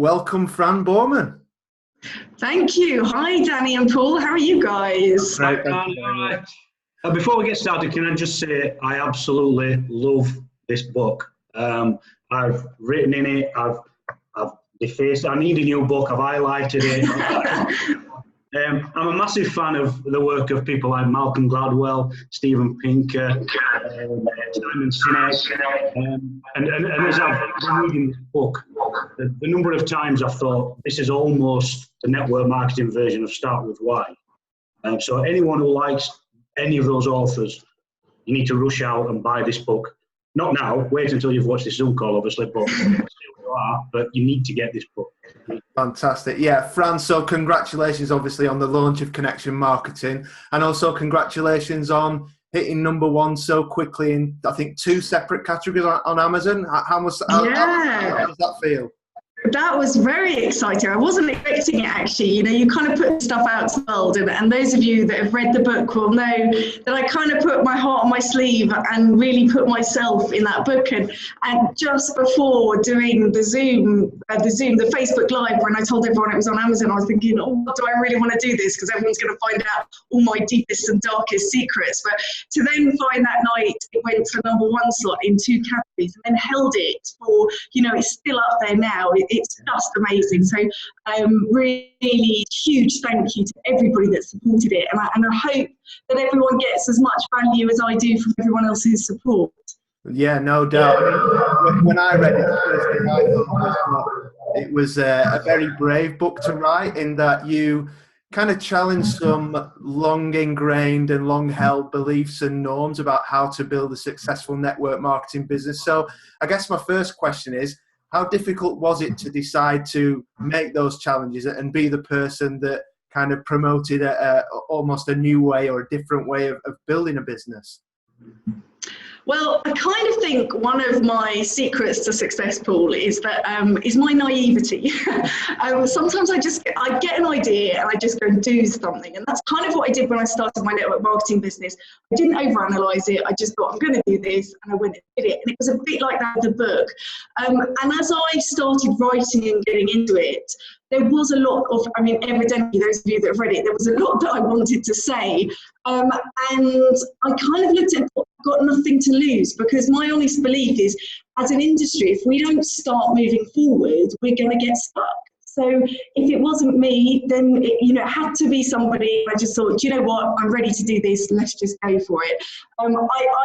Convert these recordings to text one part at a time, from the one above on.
Welcome, Fran Boorman. Thank you. Hi, Danny and Paul. How are you guys? Great, thank you very much. Before we get started, can I just say I absolutely love this book. I've written in it. I've defaced. I need a new book. I've highlighted it. I'm a massive fan of the work of people like Malcolm Gladwell, Steven Pinker, Simon Sinek, and as I've been reading this book, the number of times I've thought this is almost the network marketing version of Start With Why. So anyone who likes any of those authors, you need to rush out and buy this book. Not now, wait until you've watched this Zoom call, obviously, but you need to get this book. Fantastic. Yeah, Fran, so congratulations, obviously, on the launch of Connection Marketing, and also congratulations on hitting #1 so quickly in, I think, 2 separate categories on Amazon. How does that feel? That was very exciting. I wasn't expecting it, actually. You know, you kind of put stuff out to the world, and those of you that have read the book will know that I kind of put my heart on my sleeve and really put myself in that book. And just before doing the Facebook Live, when I told everyone it was on Amazon, I was thinking, oh, do I really want to do this? Because everyone's going to find out all my deepest and darkest secrets. But to then find that night it went to #1 slot in 2 categories and then held it for, you know, it's still up there now. It's just amazing. So really huge thank you to everybody that supported it. And I hope that everyone gets as much value as I do from everyone else's support. Yeah, no doubt. I mean, when I read it the first thing I thought it was a very brave book to write, in that you kind of challenge some long ingrained and long held beliefs and norms about how to build a successful network marketing business. So I guess my first question is, how difficult was it to decide to make those challenges and be the person that kind of promoted almost a new way or a different way of building a business? Well, I kind of think one of my secrets to success, Paul, is that is my naivety. Sometimes I get an idea and I just go and do something, and that's kind of what I did when I started my network marketing business. I didn't overanalyze it. I just thought, I'm going to do this, and I went and did it. And it was a bit like that with the book. And as I started writing and getting into it, there was a lot of, I mean, evidently, those of you that have read it, there was a lot that I wanted to say. And I kind of looked at it, I've got nothing to lose, because my honest belief is, as an industry, if we don't start moving forward, we're going to get stuck. So if it wasn't me, then it had to be somebody. I just thought, you know what, I'm ready to do this. Let's just go for it. I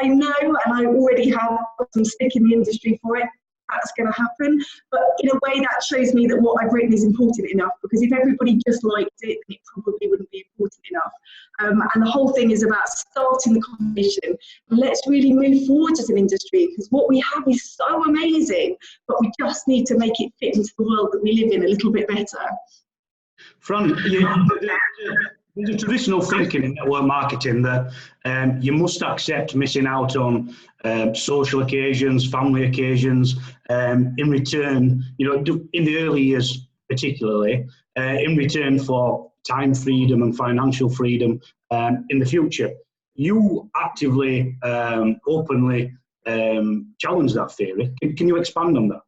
know, and I already have got some stick in the industry for it. That's going to happen, but in a way that shows me that what I've written is important enough, because if everybody just liked it, then it probably wouldn't be important enough. And the whole thing is about starting the conversation. Let's really move forward as an industry, because what we have is so amazing, but we just need to make it fit into the world that we live in a little bit better. Fran, there's a traditional thinking in network marketing that you must accept missing out on social occasions, family occasions, in return, in the early years particularly, in return for time freedom and financial freedom in the future. You actively, openly challenge that theory. Can you expand on that?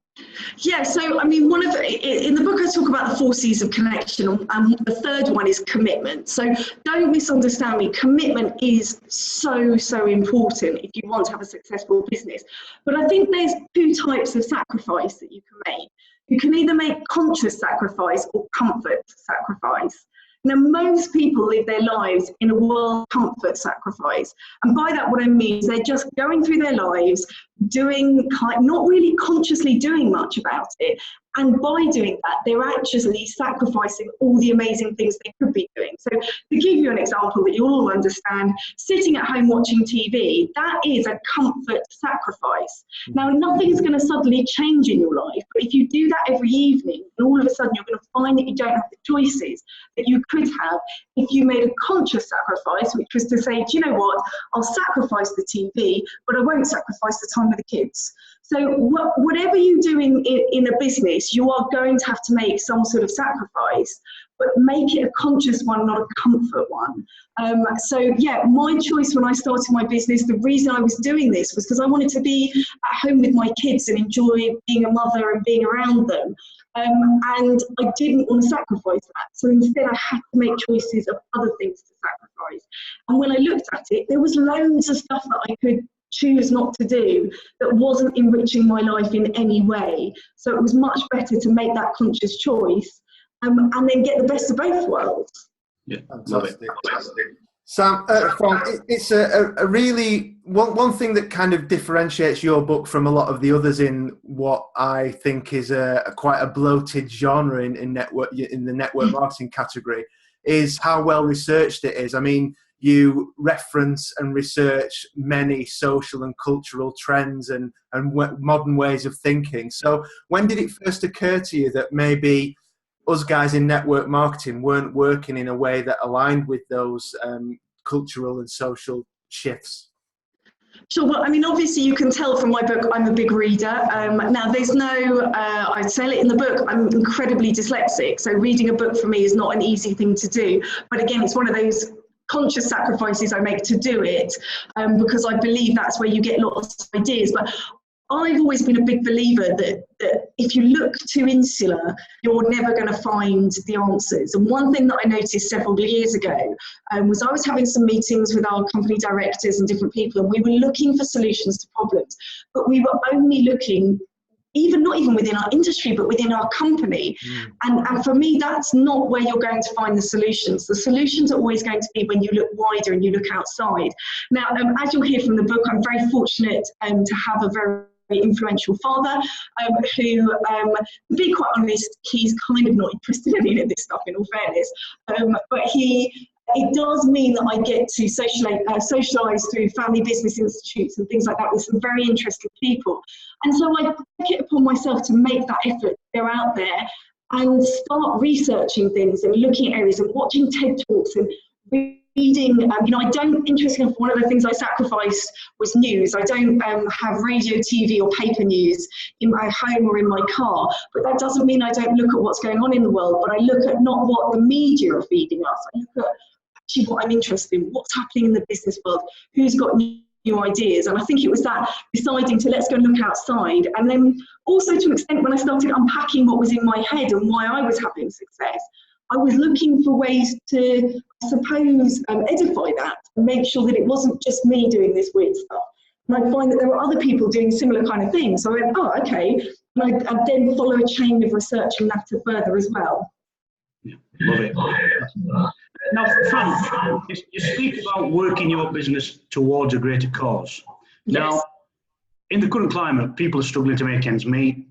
Yeah, so I mean, in the book I talk about the 4 C's of connection, and the third one is commitment. So don't misunderstand me. Commitment is so important if you want to have a successful business. But I think there's 2 types of sacrifice that you can make. You can either make conscious sacrifice or comfort sacrifice. Now, most people live their lives in a world of comfort sacrifice. And by that, what I mean is they're just going through their lives, not really consciously doing much about it. And by doing that, they're actually sacrificing all the amazing things they could be doing. So to give you an example that you'll all understand, sitting at home watching TV, that is a comfort sacrifice. Now, nothing's going to suddenly change in your life, but if you do that every evening, and all of a sudden you're going to find that you don't have the choices that you could have if you made a conscious sacrifice, which was to say, do you know what, I'll sacrifice the TV, but I won't sacrifice the time with the kids. So whatever you do in a business, you are going to have to make some sort of sacrifice, but make it a conscious one, not a comfort one. So yeah, my choice when I started my business, the reason I was doing this was because I wanted to be at home with my kids and enjoy being a mother and being around them. And I didn't want to sacrifice that. So instead I had to make choices of other things to sacrifice. And when I looked at it, there was loads of stuff that I could choose not to do that wasn't enriching my life in any way. So it was much better to make that conscious choice and then get the best of both worlds. Yeah, fantastic. Sam, it's a really one thing that kind of differentiates your book from a lot of the others in what I think is quite a bloated genre in the network marketing category is how well researched it is. I mean, you reference and research many social and cultural trends and modern ways of thinking. So when did it first occur to you that maybe us guys in network marketing weren't working in a way that aligned with those cultural and social shifts? Sure. Well, I mean, obviously you can tell from my book, I'm a big reader. Now there's no, I tell it in the book, I'm incredibly dyslexic. So reading a book for me is not an easy thing to do. But again, it's one of those conscious sacrifices I make to do it because I believe that's where you get lots of ideas. But I've always been a big believer that if you look too insular, you're never going to find the answers. And one thing that I noticed several years ago was I was having some meetings with our company directors and different people, and we were looking for solutions to problems, but we were only looking not even within our industry, but within our company. And for me, that's not where you're going to find the solutions. The solutions are always going to be when you look wider and you look outside. Now, as you'll hear from the book, I'm very fortunate to have a very influential father who, to be quite honest, he's kind of not interested in any of this stuff, in all fairness, but it does mean that I get to socialise through family business institutes and things like that with some very interesting people. And so I take it upon myself to make that effort to go out there and start researching things and looking at areas and watching TED Talks and reading. I don't, interestingly, one of the things I sacrificed was news. I don't have radio, TV or paper news in my home or in my car, but that doesn't mean I don't look at what's going on in the world, but I look at not what the media are feeding us. I look at actually what I'm interested in, what's happening in the business world, who's got new ideas. And I think it was that deciding to let's go look outside. And then also to an extent when I started unpacking what was in my head and why I was having success, I was looking for ways to, I suppose, edify that and make sure that it wasn't just me doing this weird stuff. And I'd find that there were other people doing similar kind of things. So I went, oh, okay. And I'd then follow a chain of researching that further as well. Yeah, love it. Now, Fran, you speak about working your business towards a greater cause. Yes. Now, in the current climate, people are struggling to make ends meet.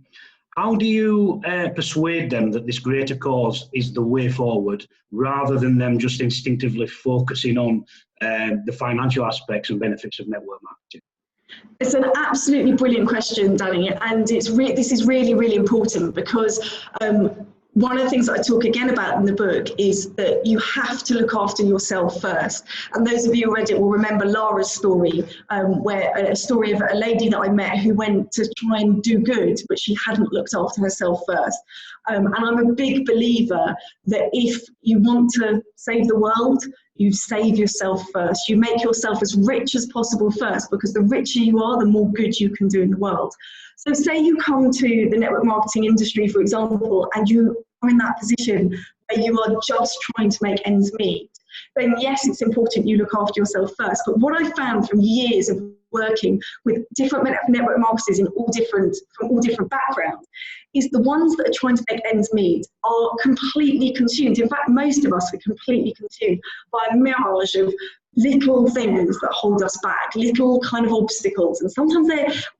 How do you persuade them that this greater cause is the way forward, rather than them just instinctively focusing on the financial aspects and benefits of network marketing? It's an absolutely brilliant question, Danny, and this is really, really important because one of the things that I talk again about in the book is that you have to look after yourself first. And those of you who read it will remember Lara's story, where a story of a lady that I met who went to try and do good, but she hadn't looked after herself first. And I'm a big believer that if you want to save the world, you save yourself first. You make yourself as rich as possible first, because the richer you are, the more good you can do in the world. So say you come to the network marketing industry, for example, and you are in that position where you are just trying to make ends meet, then yes, it's important you look after yourself first. But what I found from years of working with different network marketers from all different backgrounds is the ones that are trying to make ends meet are completely consumed. In fact, most of us are completely consumed by a mirage of little things that hold us back, little kind of obstacles. And sometimes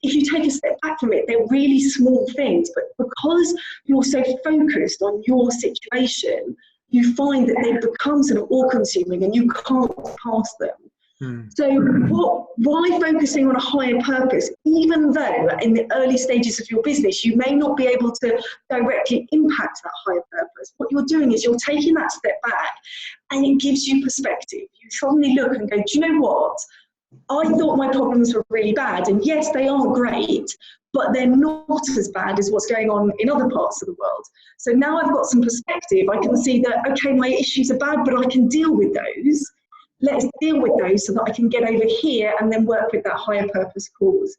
if you take a step back from it, they're really small things. But because you're so focused on your situation, you find that they become sort of all-consuming and you can't pass them. So why focusing on a higher purpose, even though in the early stages of your business, you may not be able to directly impact that higher purpose? What you're doing is you're taking that step back and it gives you perspective. You suddenly look and go, do you know what? I thought my problems were really bad, and yes, they aren't great, but they're not as bad as what's going on in other parts of the world. So now I've got some perspective. I can see that, okay, my issues are bad, but I can deal with those. Let's deal with those so that I can get over here and then work with that higher purpose cause.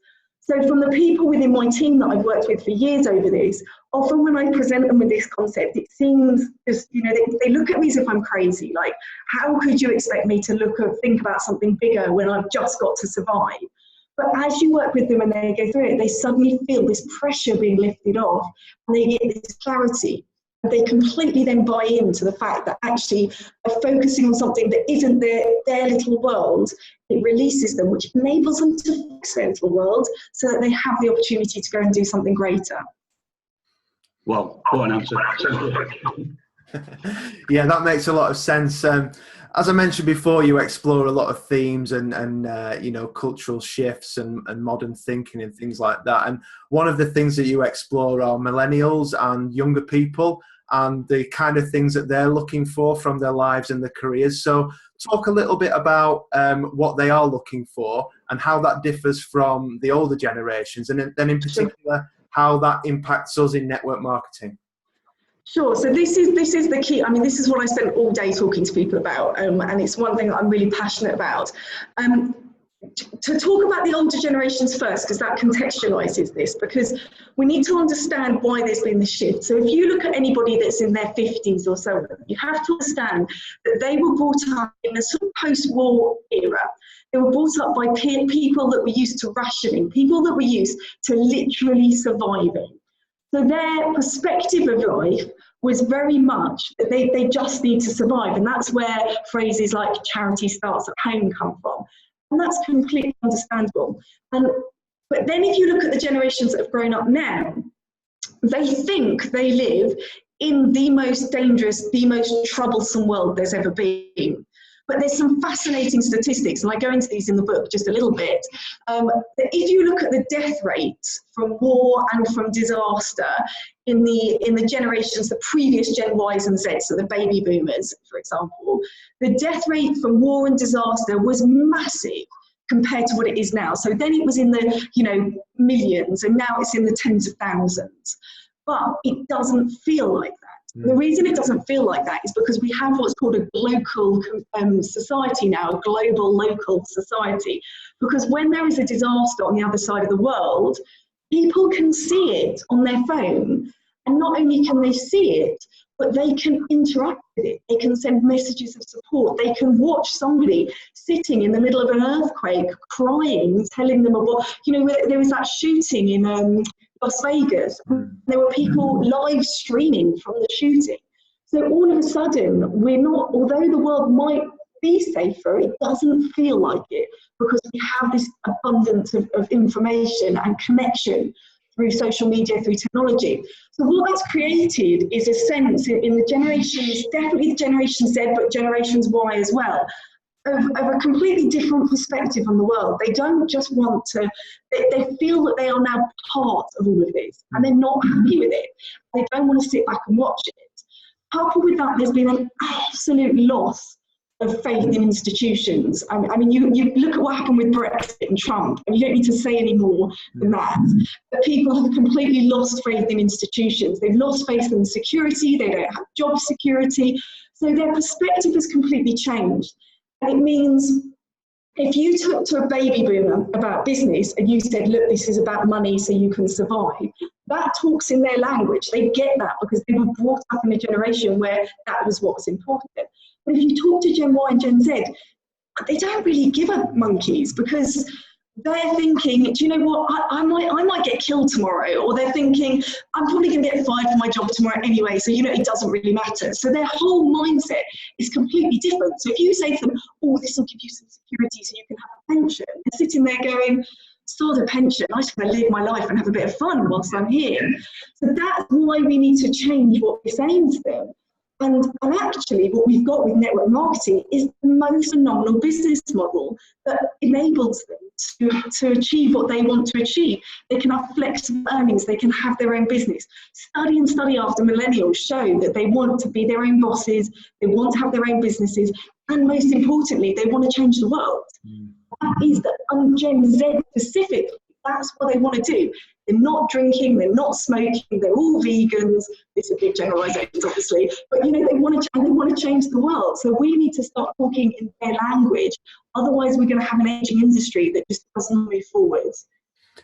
So from the people within my team that I've worked with for years over this, often when I present them with this concept, it seems just, they look at me as if I'm crazy. Like, how could you expect me to think about something bigger when I've just got to survive? But as you work with them and they go through it, they suddenly feel this pressure being lifted off, and they get this clarity. They completely then buy into the fact that actually by focusing on something that isn't their little world, it releases them, which enables them to fix their little world so that they have the opportunity to go and do something greater. Well, what an answer. Yeah, that makes a lot of sense. As I mentioned before, you explore a lot of themes and cultural shifts and modern thinking and things like that. And one of the things that you explore are millennials and younger people and the kind of things that they're looking for from their lives and their careers. So talk a little bit about what they are looking for and how that differs from the older generations, and then in particular, how that impacts us in network marketing. Sure. So this is the key. I mean, this is what I spend all day talking to people about, and it's one thing that I'm really passionate about. To talk about the older generations first, because that contextualizes this, because we need to understand why there's been the shift. So if you look at anybody that's in their 50s or so, you have to understand that they were brought up in a sort of post-war era. They were brought up by people that were used to rationing, people that were used to literally surviving. So their perspective of life was very much that they just need to survive. And that's where phrases like charity starts at home come from. And that's completely understandable. But then if you look at the generations that have grown up now, they think they live in the most dangerous, the most troublesome world there's ever been. But there's some fascinating statistics, and I go into these in the book just a little bit, that if you look at the death rates from war and from disaster in the generations, the previous Gen Ys and Zs, so the baby boomers, for example, the death rate from war and disaster was massive compared to what it is now. So then it was in the millions, and now it's in the tens of thousands. But it doesn't feel like that. The reason it doesn't feel like that is because we have what's called a local society now, a global local society. Because when there is a disaster on the other side of the world, people can see it on their phone. And not only can they see it, but they can interact with it. They can send messages of support. They can watch somebody sitting in the middle of an earthquake, crying, telling them about, there was that shooting in Las Vegas. There were people live streaming from the shooting. So all of a sudden, although the world might be safer, it doesn't feel like it because we have this abundance of information and connection through social media, through technology. So what that's created is a sense in the generations, definitely the Generation Z, but Generations Y as well, of a completely different perspective on the world. They don't just want to, they feel that they are now part of all of this, and they're not happy with it. They don't want to sit back and watch it. Coupled with that, there's been an absolute loss of faith in institutions. I mean, you look at what happened with Brexit and Trump, and you don't need to say any more than that. But people have completely lost faith in institutions. They've lost faith in security. They don't have job security. So their perspective has completely changed. And it means if you talk to a baby boomer about business and you said, look, this is about money so you can survive, that talks in their language. They get that because they were brought up in a generation where that was what was important. But if you talk to Gen Y and Gen Z, they don't really give a monkeys because they're thinking, do you know what, I might get killed tomorrow, or they're thinking, I'm probably going to get fired from my job tomorrow anyway, so it doesn't really matter. So their whole mindset is completely different. So if you say to them, oh, this will give you some security so you can have a pension, they're sitting there going, sod a pension, I just want to live my life and have a bit of fun whilst I'm here. So that's why we need to change what we're saying to them. And actually what we've got with network marketing is the most phenomenal business model that enables them to achieve what they want to achieve. They can have flexible earnings, they can have their own business. Study after millennials show that they want to be their own bosses, they want to have their own businesses, and most importantly, they want to change the world. That is the Gen Z specifically, that's what they want to do. They're not drinking, they're not smoking, they're all vegans. It's a big generalisation, obviously, but they want to change the world. So we need to start talking in their language. Otherwise, we're going to have an aging industry that just doesn't move forwards.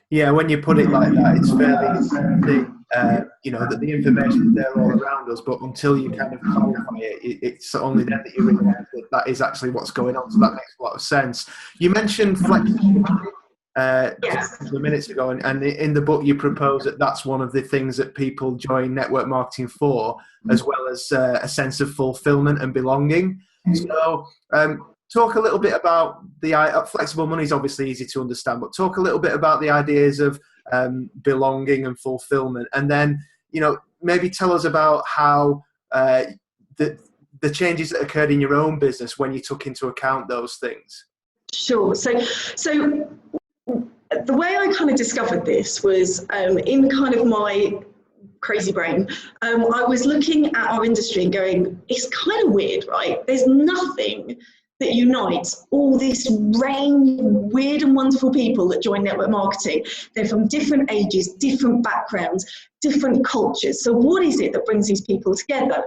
Yeah, when you put it like that, it's fairly easy, that the information is there all around us, but until you kind of qualify it, it's only then that you realise that that is actually what's going on. So that makes a lot of sense. You mentioned flexible just a couple of minutes ago, and in the book you propose that that's one of the things that people join network marketing for, as well as a sense of fulfillment and belonging. So talk a little bit about the flexible money is obviously easy to understand, but talk a little bit about the ideas of belonging and fulfillment, and then maybe tell us about how the changes that occurred in your own business when you took into account those things. Sure. So the way I kind of discovered this was in kind of my crazy brain. I was looking at our industry and going, it's kind of weird, right? There's nothing that unites all this range of weird and wonderful people that join network marketing. They're from different ages, different backgrounds, different cultures. So what is it that brings these people together?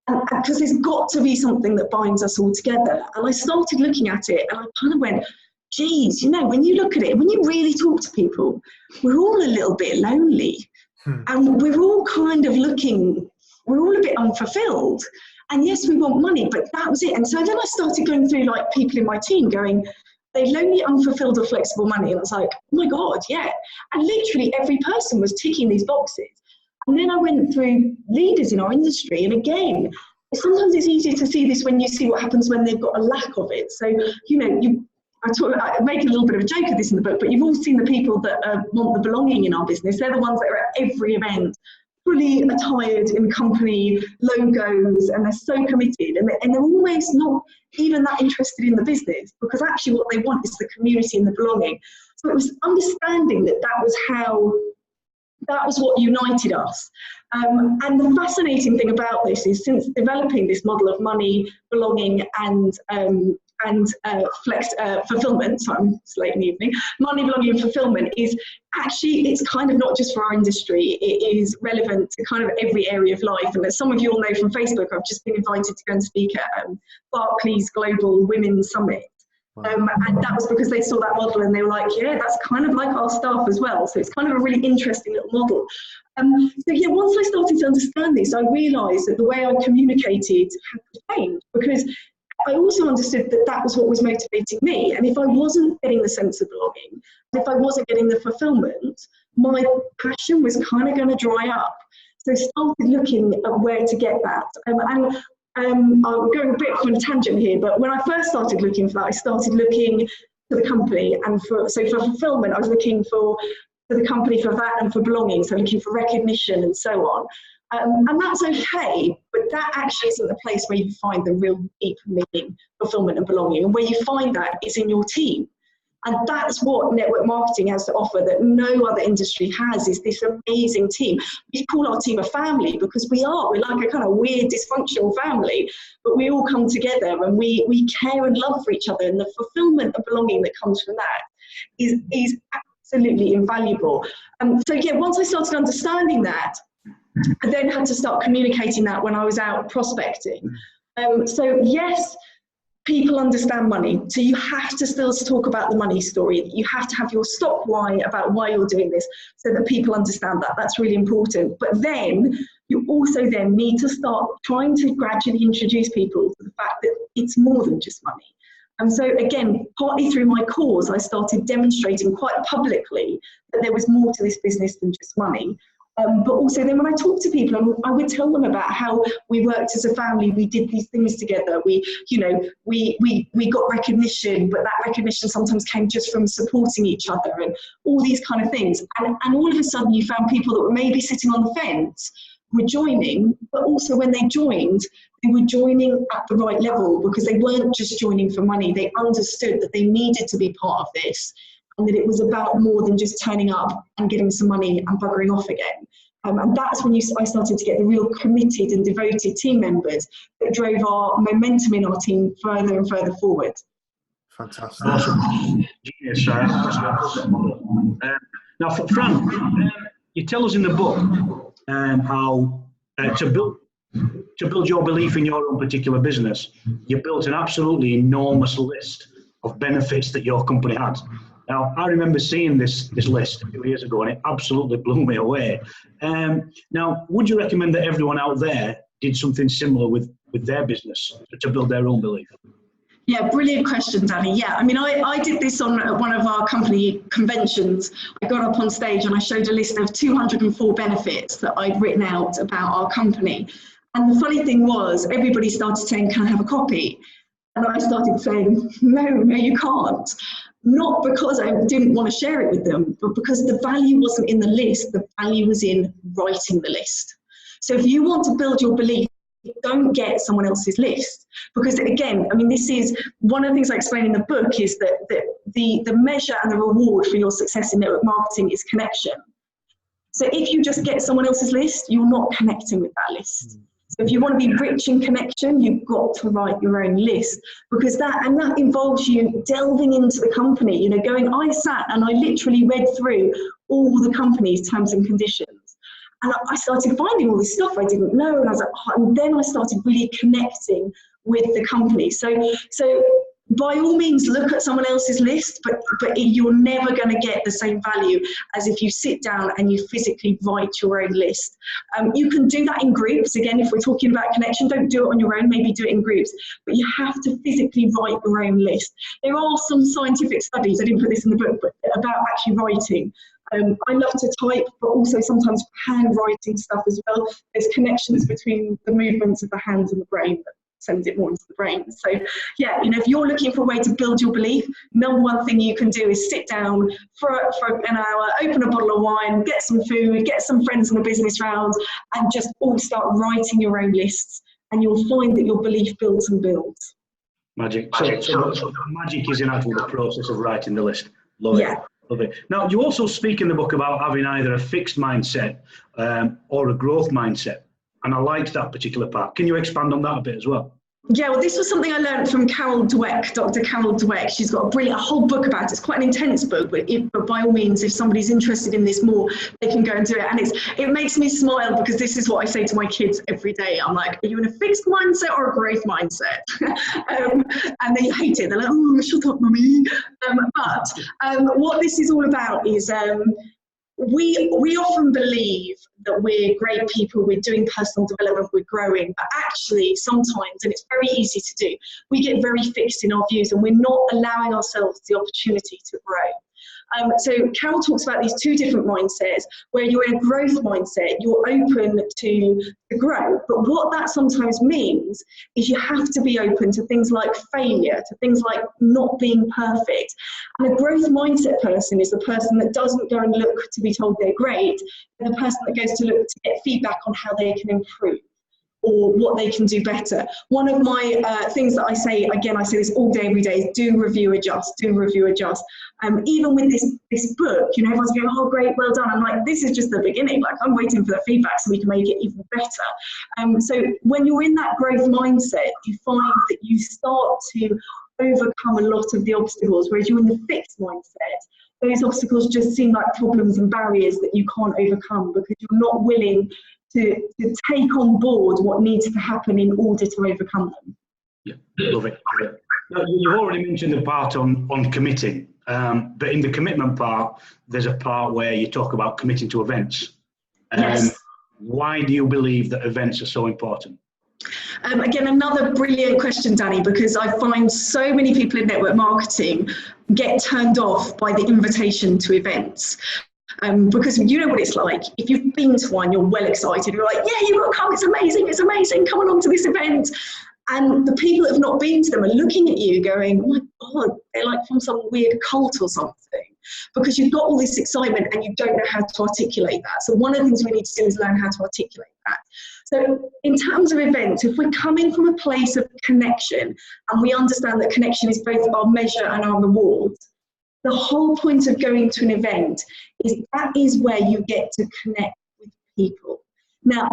Because there's got to be something that binds us all together. And I started looking at it and I kind of went, geez, when you look at it, when you really talk to people, we're all a little bit lonely. And we're all kind of we're all a bit unfulfilled. And yes, we want money, but that was it. And so then I started going through like people in my team going, they're lonely, unfulfilled, or flexible money. And I was like, oh my God, yeah. And literally every person was ticking these boxes. And then I went through leaders in our industry. And again, sometimes it's easier to see this when you see what happens when they've got a lack of it. So, I make a little bit of a joke of this in the book, but you've all seen the people that want the belonging in our business. They're the ones that are at every event, fully attired in company logos, and they're so committed, and they're almost not even that interested in the business, because actually what they want is the community and the belonging. So it was understanding that that was what united us. And the fascinating thing about this is, since developing this model of money, belonging, and fulfillment, so I'm late in the evening, money, belonging, and fulfillment is actually, it's kind of not just for our industry, it is relevant to kind of every area of life. And as some of you all know from Facebook, I've just been invited to go and speak at Barclays Global Women's Summit. And that was because they saw that model and they were like, yeah, that's kind of like our staff as well. So it's kind of a really interesting little model. So yeah, once I started to understand this, I realised that the way I communicated had to change, because I also understood that that was what was motivating me. And if I wasn't getting the sense of belonging, if I wasn't getting the fulfillment, my passion was kind of going to dry up. So I started looking at where to get that. I'm going a bit on a tangent here, but when I first started looking for that, I started looking to the company, and for fulfillment, I was looking for the company for that and for belonging, so looking for recognition and so on. And that's okay, but that actually isn't the place where you find the real deep meaning, fulfillment and belonging. And where you find that is in your team. And that's what network marketing has to offer that no other industry has, is this amazing team. We call our team a family because we're like a kind of weird dysfunctional family, but we all come together and we care and love for each other. And the fulfillment and belonging that comes from that is absolutely invaluable. So yeah, once I started understanding that, I then had to start communicating that when I was out prospecting. So yes, people understand money. So you have to still talk about the money story. You have to have your stop why about why you're doing this so that people understand that. That's really important. But then you also then need to start trying to gradually introduce people to the fact that it's more than just money. And so again, partly through my cause, I started demonstrating quite publicly that there was more to this business than just money. But also then when I talk to people, I would tell them about how we worked as a family, we did these things together, we got recognition, but that recognition sometimes came just from supporting each other and all these kind of things. And all of a sudden you found people that were maybe sitting on the fence were joining, but also when they joined, they were joining at the right level because they weren't just joining for money. They understood that they needed to be part of this, and that it was about more than just turning up and getting some money and buggering off again. And that's when I started to get the real committed and devoted team members that drove our momentum in our team further and further forward. Fantastic. Awesome. Genius. Now, Fran, you tell us in the book how to build your belief in your own particular business, you built an absolutely enormous list of benefits that your company had. Now, I remember seeing this list a few years ago, and it absolutely blew me away. Now, would you recommend that everyone out there did something similar with their business to build their own belief? Yeah, brilliant question, Danny. Yeah, I mean, I did this on one of our company conventions. I got up on stage and I showed a list of 204 benefits that I'd written out about our company. And the funny thing was, everybody started saying, can I have a copy? And I started saying, no, you can't. Not because I didn't want to share it with them, but because the value wasn't in the list, the value was in writing the list. So if you want to build your belief, don't get someone else's list. Because again, I mean, this is one of the things I explain in the book is that the measure and the reward for your success in network marketing is connection. So if you just get someone else's list, you're not connecting with that list. So if you want to be rich in connection, you've got to write your own list, because that involves you delving into the company, you know, I sat and I literally read through all the company's terms and conditions. And I started finding all this stuff I didn't know, and I was like, oh, and then I started really connecting with the company. So by all means, look at someone else's list, but you're never going to get the same value as if you sit down and you physically write your own list. You can do that in groups. Again, if we're talking about connection, don't do it on your own, maybe do it in groups, but you have to physically write your own list. There are some scientific studies, I didn't put this in the book, but about actually writing. I love to type, but also sometimes handwriting stuff as well. There's connections between the movements of the hands and the brain that sends it more into the brain. So yeah, you know, if you're looking for a way to build your belief, number one thing you can do is sit down for an hour, open a bottle of wine, get some food, get some friends in the business round, and just all start writing your own lists, and you'll find that your belief builds and builds. Magic. So the magic is in actually the process of writing the list. Love it. Love it. Now, you also speak in the book about having either a fixed mindset or a growth mindset. And I liked that particular part. Can you expand on that a bit as well? Yeah, well, this was something I learned from Carol Dweck, Dr. Carol Dweck. She's got a whole book about it. It's quite an intense book, but by all means, if somebody's interested in this more, they can go and do it. And it makes me smile, because this is what I say to my kids every day. I'm like, are you in a fixed mindset or a growth mindset? And they hate it. They're like, oh, shut up, mummy. But what this is all about is we often believe that we're great people, we're doing personal development, we're growing, but actually sometimes, and it's very easy to do, we get very fixed in our views and we're not allowing ourselves the opportunity to grow. So Carol talks about these two different mindsets, where you're in a growth mindset, you're open to grow. But what that sometimes means is you have to be open to things like failure, to things like not being perfect. And a growth mindset person is the person that doesn't go and look to be told they're great, and the person that goes to look to get feedback on how they can improve or what they can do better. One of my things that I say, again, I say this all day, every day, is do, review, adjust, do, review, adjust. Even with this book, you know, everyone's going, oh, great, well done. I'm like, this is just the beginning. Like, I'm waiting for the feedback so we can make it even better. So when you're in that growth mindset, you find that you start to overcome a lot of the obstacles, whereas you're in the fixed mindset, those obstacles just seem like problems and barriers that you can't overcome, because you're not willing to take on board what needs to happen in order to overcome them. Yeah, love it. Now, you've already mentioned the part on committing, but in the commitment part, there's a part where you talk about committing to events. Yes. Why do you believe that events are so important? Again, another brilliant question, Danny, because I find so many people in network marketing get turned off by the invitation to events. Because you know what it's like. If you've been to one, you're well excited. You're like, yeah, you've got to come. It's amazing. Come along to this event. And the people that have not been to them are looking at you going, oh my God, they're like from some weird cult or something. Because you've got all this excitement and you don't know how to articulate that. So one of the things we need to do is learn how to articulate that. So in terms of events, if we're coming from a place of connection and we understand that connection is both our measure and our reward, the whole point of going to an event is that is where you get to connect with people. Now,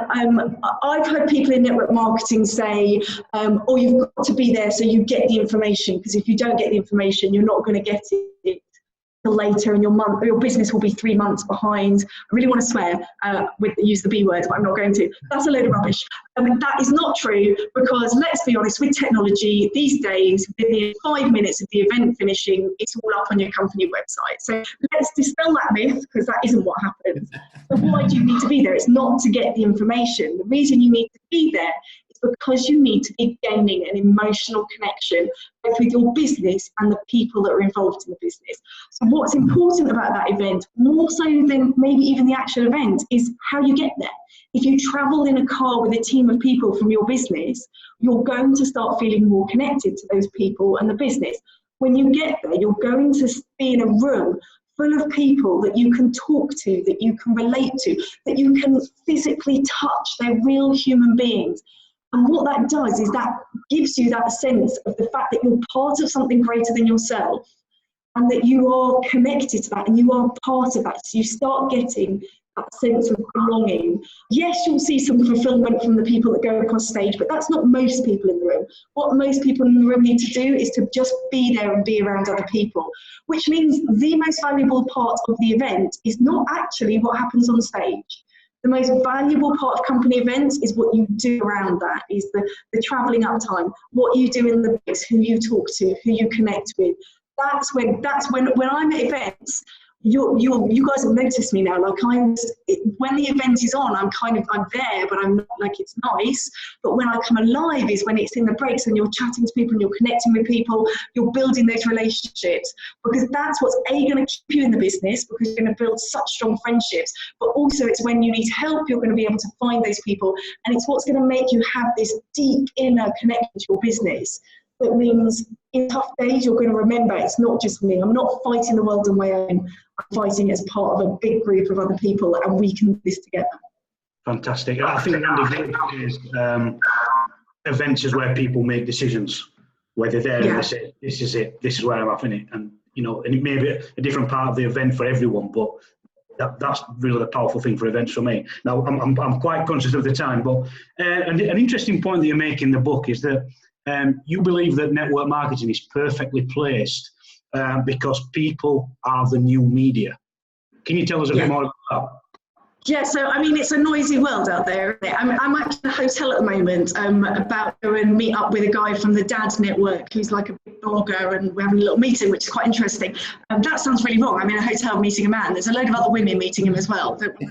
I've heard people in network marketing say, oh, you've got to be there so you get the information, because if you don't get the information, you're not going to get it. till later, and your business will be 3 months behind. I really want to swear, use the B word, but I'm not going to. That's a load of rubbish. That is not true, because let's be honest, with technology these days, within 5 minutes of the event finishing, it's all up on your company website. So let's dispel that myth, because that isn't what happens. So why do you need to be there? It's not to get the information. The reason you need to be there is because you need to be gaining an emotional connection both with your business and the people that are involved in the business. So what's important about that event, more so than maybe even the actual event, is how you get there. If you travel in a car with a team of people from your business, you're going to start feeling more connected to those people and the business. When you get there, you're going to be in a room full of people that you can talk to, that you can relate to, that you can physically touch. They're real human beings. And what that does is that gives you that sense of the fact that you're part of something greater than yourself, and that you are connected to that and you are part of that. So you start getting that sense of belonging. Yes, you'll see some fulfillment from the people that go across stage, but that's not most people in the room. What most people in the room need to do is to just be there and be around other people, which means the most valuable part of the event is not actually what happens on stage. The most valuable part of company events is what you do around that, is the travelling up time, what you do in the bits, who you talk to, who you connect with. That's when I'm at events, you guys have noticed me now. Like when the event is on, I'm there, but I'm not like it's nice. But when I come alive is when it's in the breaks and you're chatting to people and you're connecting with people, you're building those relationships, because that's what's going to keep you in the business, because you're going to build such strong friendships. But also it's when you need help, you're going to be able to find those people, and it's what's going to make you have this deep inner connection to your business. That means in tough days, you're going to remember it's not just me. I'm not fighting the world on my own. I'm fighting as part of a big group of other people, and we can do this together. Fantastic. I think events is where people make decisions, where they're there and they say, this is it, this is where I'm at in it. And, and it may be a different part of the event for everyone, but that's really the powerful thing for events for me. Now, I'm quite conscious of the time, but an interesting point that you make in the book is that you believe that network marketing is perfectly placed because people are the new media. Can you tell us a bit more about that? Yeah, so I mean, it's a noisy world out there, isn't it? I'm actually in a hotel at the moment, about to go and meet up with a guy from the Dad Network, who's like a big blogger, and we're having a little meeting, which is quite interesting. That sounds really wrong. I'm in a hotel meeting a man. There's a load of other women meeting him as well. But there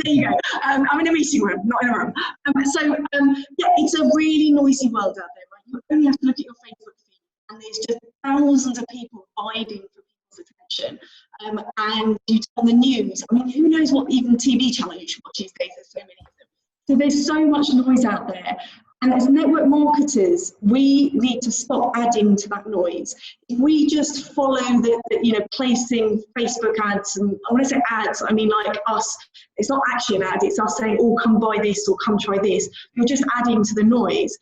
you go. I'm in a meeting room, not in a room. It's a really noisy world out there, right? You only have to look at your Facebook feed, and there's just thousands of people fighting for people's attention. And you turn the news. I mean, who knows what even TV channel you should watch these days? There's so many of them. So there's so much noise out there. And as network marketers, we need to stop adding to that noise. If we just follow placing Facebook ads, and when I say ads, I mean like us, it's not actually an ad, it's us saying, oh, come buy this or come try this. You're just adding to the noise.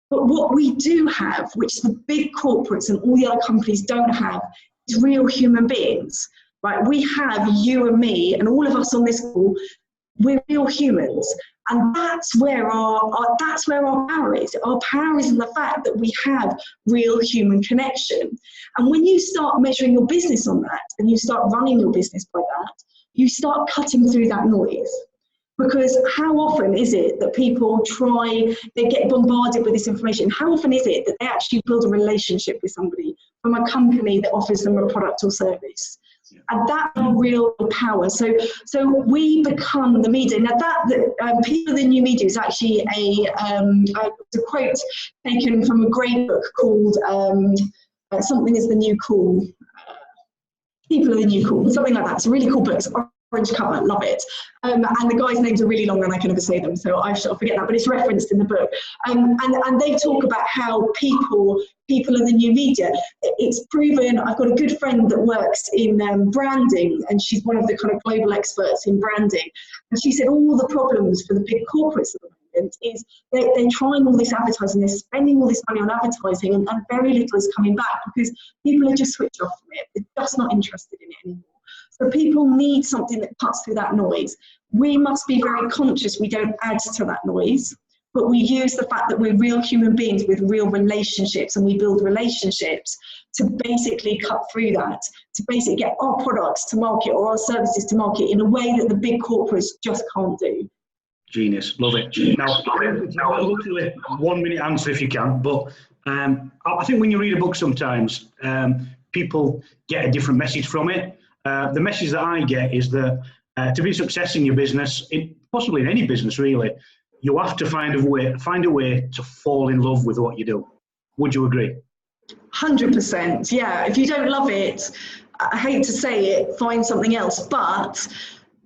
But what we do have, which the big corporates and all the other companies don't have, is real human beings, right? We have you and me and all of us on this call. We're real humans, and that's where our power is. Our power is in the fact that we have real human connection. And when you start measuring your business on that, and you start running your business by that, you start cutting through that noise. Because how often is it that people they get bombarded with this information? How often is it that they actually build a relationship with somebody from a company that offers them a product or service? And that's our real power. So we become the media. Now that people in the new media is actually a quote taken from a great book called Something is the New Cool. People are the New Cool, something like that. It's a really cool book. It's orange cover, love it. And the guys' names are really long and I can never say them, so I shall forget that, but it's referenced in the book. And they talk about how people are the new media. It's proven. I've got a good friend that works in branding, and she's one of the kind of global experts in branding. And she said all the problems for the big corporates at the moment is they're trying all this advertising, they're spending all this money on advertising, and very little is coming back because people are just switched off from it. They're just not interested in it anymore. So people need something that cuts through that noise. We must be very conscious we don't add to that noise. but we use the fact that we're real human beings with real relationships, and we build relationships to basically cut through that, to basically get our products to market or our services to market in a way that the big corporates just can't do. Genius, love it. Now, literally 1 minute answer if you can, but I think when you read a book sometimes, people get a different message from it. The message that I get is that to be a success in your business, possibly in any business really, you have to find a way to fall in love with what you do. Would you agree? 100%, yeah. If you don't love it, I hate to say it, find something else. But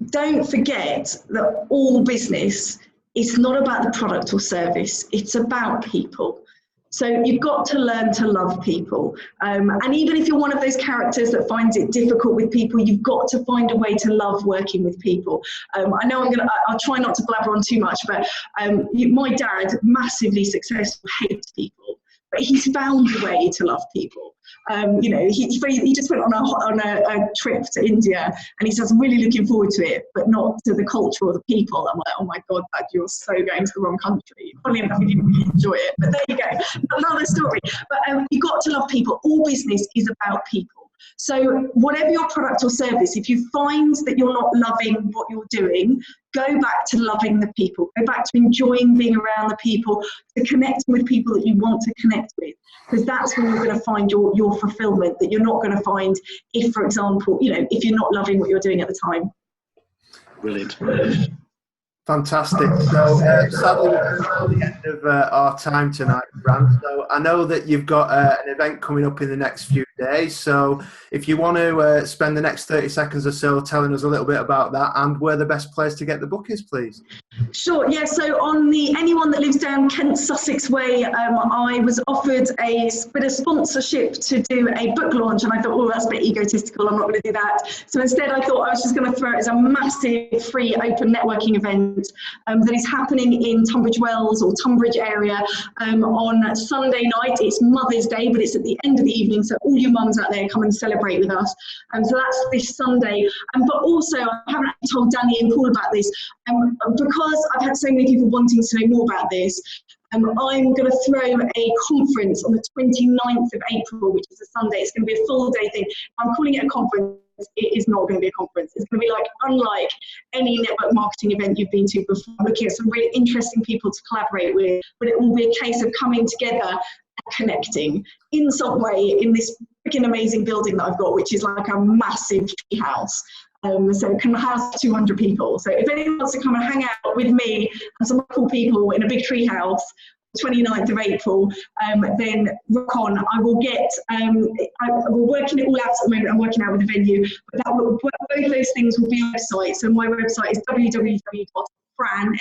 don't forget that all business is not about the product or service. It's about people. So you've got to learn to love people. And even if you're one of those characters that finds it difficult with people, you've got to find a way to love working with people. I know I'll try not to blabber on too much, but my dad, massively successful, hates people. But he's found a way to love people. He just went on a trip to India, and he says, I'm really looking forward to it, but not to the culture or the people. I'm like, oh my God, Dad, you're so going to the wrong country. Funny enough, he didn't really enjoy it, but there you go. Another story. But you've got to love people. All business is about people. So whatever your product or service, if you find that you're not loving what you're doing, go back to loving the people. Go back to enjoying being around the people, to connecting with people that you want to connect with. Because that's when you're going to find your fulfillment that you're not going to find if, for example, if you're not loving what you're doing at the time. Brilliant. Fantastic. So sadly, we're coming to the end of our time tonight, Fran. So I know that you've got an event coming up in the next few days. So if you want to spend the next 30 seconds or so telling us a little bit about that and where the best place to get the book is, please. Sure, yeah, so on anyone that lives down Kent, Sussex way, I was offered a bit of sponsorship to do a book launch, and I thought, oh, that's a bit egotistical, I'm not going to do that. So instead I thought I was just going to throw it as a massive free open networking event that is happening in Tunbridge Wells or Tunbridge area on Sunday night. It's Mother's Day, but it's at the end of the evening, so all your mums out there, come and celebrate with us. So that's this Sunday. But also, I haven't told Danny and Paul about this, because I've had so many people wanting to know more about this. I'm going to throw a conference on the 29th of April, which is a Sunday. It's going to be a full day thing. I'm calling it a conference. It is not going to be a conference. It's going to be unlike any network marketing event you've been to before. I'm looking at some really interesting people to collaborate with, but it will be a case of coming together and connecting in some way in this freaking amazing building that I've got, which is like a massive tree house. So it can house 200 people. So if anyone wants to come and hang out with me and some cool people in a big tree house, 29th of April, then rock on. I will get, we're working it all out at the moment. I'm working out with the venue, but both those things will be on my website. So my website is www.fran,